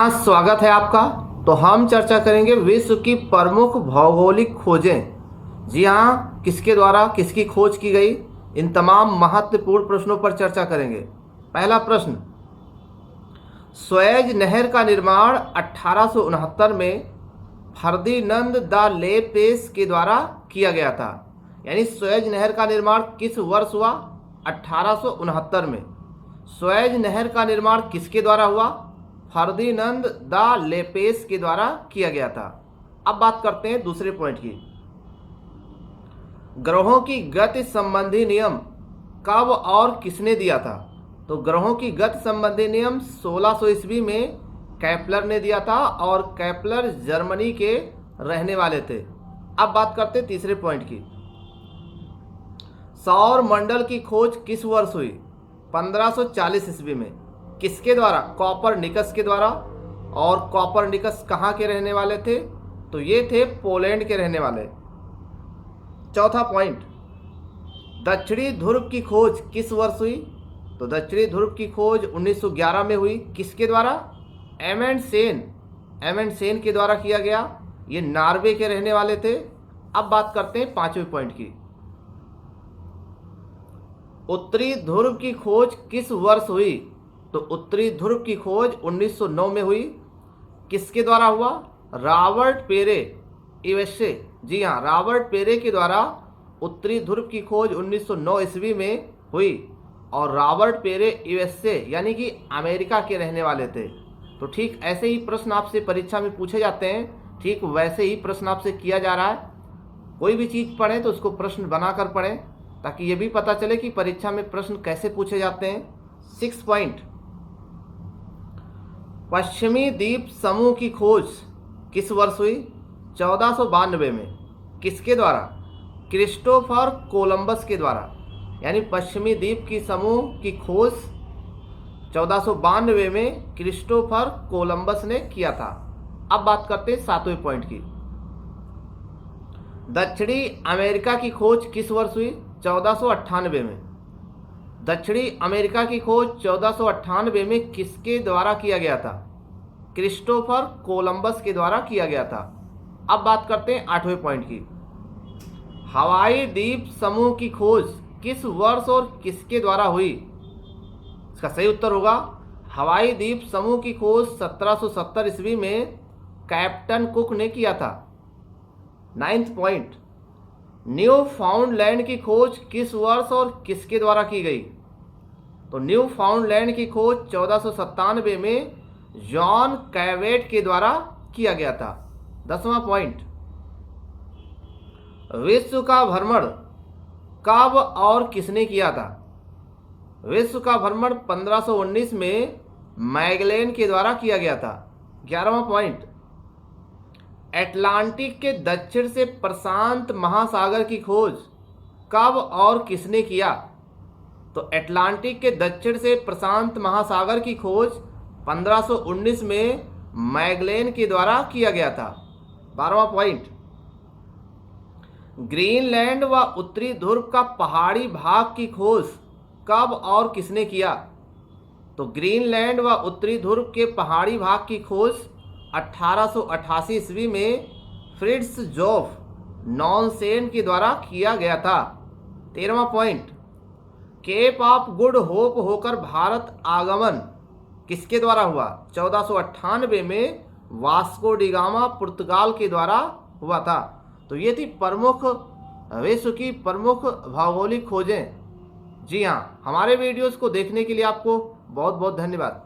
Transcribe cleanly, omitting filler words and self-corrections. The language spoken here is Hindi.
स्वागत है आपका। तो हम चर्चा करेंगे विश्व की प्रमुख भौगोलिक खोजें। जी हाँ, किसके द्वारा किसकी खोज की गई, इन तमाम महत्वपूर्ण प्रश्नों पर चर्चा करेंगे। पहला प्रश्न, स्वेज नहर का निर्माण 1869 में फर्दिनंद द लेपेस के द्वारा किया गया था। यानी स्वेज नहर का निर्माण किस वर्ष हुआ? 1869 में। स्वेज नहर का निर्माण किसके द्वारा हुआ? फर्दिनंद द लेपेस के द्वारा किया गया था। अब बात करते हैं दूसरे पॉइंट की। ग्रहों की गति संबंधी नियम कब और किसने दिया था? तो ग्रहों की गति संबंधी नियम 1600 ईस्वी में कैप्लर ने दिया था, और कैप्लर जर्मनी के रहने वाले थे। अब बात करते हैं तीसरे पॉइंट की। सौर मंडल की खोज किस वर्ष हुई? 1540 ईस्वी में। किसके द्वारा? कॉपरनिकस के द्वारा। और कॉपरनिकस कहाँ के रहने वाले थे? तो ये थे पोलैंड के रहने वाले। चौथा पॉइंट, दक्षिणी ध्रुव की खोज किस वर्ष हुई? तो दक्षिणी ध्रुव की खोज 1911 में हुई। किसके द्वारा? एमंडसेन के द्वारा किया गया। ये नॉर्वे के रहने वाले थे। अब बात करते हैं पांचवें पॉइंट की। उत्तरी ध्रुव की खोज किस वर्ष हुई? तो उत्तरी ध्रुव की खोज 1909 में हुई। किसके द्वारा हुआ? रॉबर्ट पेरे यूएसए। जी हाँ, रॉबर्ट पेरे के द्वारा उत्तरी ध्रुव की खोज 1909 ईस्वी में हुई। और रॉबर्ट पेरे यूएसए यानी कि अमेरिका के रहने वाले थे। तो ठीक ऐसे ही प्रश्न आपसे परीक्षा में पूछे जाते हैं, ठीक वैसे ही प्रश्न आपसे किया जा रहा है। कोई भी चीज़ पढ़ें तो उसको प्रश्न बनाकर पढ़ें, ताकि ये भी पता चले कि परीक्षा में प्रश्न कैसे पूछे जाते हैं। 6 पॉइंट, पश्चिमी द्वीप समूह की खोज किस वर्ष हुई? 1492 में। किसके द्वारा? क्रिस्टोफर कोलंबस के द्वारा। यानी पश्चिमी द्वीप की समूह की खोज 1492 में क्रिस्टोफर कोलंबस ने किया था। अब बात करते हैं सातवें पॉइंट की। दक्षिणी अमेरिका की खोज किस वर्ष हुई? 1498 में। दक्षिणी अमेरिका की खोज 1498 में किसके द्वारा किया गया था? क्रिस्टोफर कोलंबस के द्वारा किया गया था। अब बात करते हैं आठवें पॉइंट की। हवाई द्वीप समूह की खोज किस वर्ष और किसके द्वारा हुई? इसका सही उत्तर होगा हवाई द्वीप समूह की खोज 1770 ईस्वी में कैप्टन कुक ने किया था। 9th पॉइंट, न्यू फाउंडलैंड की खोज किस वर्ष और किसके द्वारा की गई? तो न्यू फाउंडलैंड की खोज 1497 में जॉन कैवेट के द्वारा किया गया था। 10वां पॉइंट, विश्व का भ्रमण कब और किसने किया था? विश्व का भ्रमण 1519 में मैगेलन के द्वारा किया गया था। 11वां पॉइंट, अटलांटिक के दक्षिण से प्रशांत महासागर की खोज कब और किसने किया? तो अटलांटिक के दक्षिण से प्रशांत महासागर की खोज 1519 में मैगेलन के द्वारा किया गया था। 12वां पॉइंट, ग्रीनलैंड व उत्तरी ध्रुव का पहाड़ी भाग की खोज कब और किसने किया? तो ग्रीनलैंड व उत्तरी ध्रुव के पहाड़ी भाग की खोज 1888 ईस्वी में फ्रिट्जोफ नॉनसेन के द्वारा किया गया था। 13वां point, cape of good hope होकर भारत आगमन किसके द्वारा हुआ? 1498 में वास्को डी गामा पुर्तगाल के द्वारा हुआ था। तो ये थी प्रमुख विश्व की प्रमुख भौगोलिक खोजें। जी हाँ, हमारे वीडियोस को देखने के लिए आपको बहुत बहुत धन्यवाद।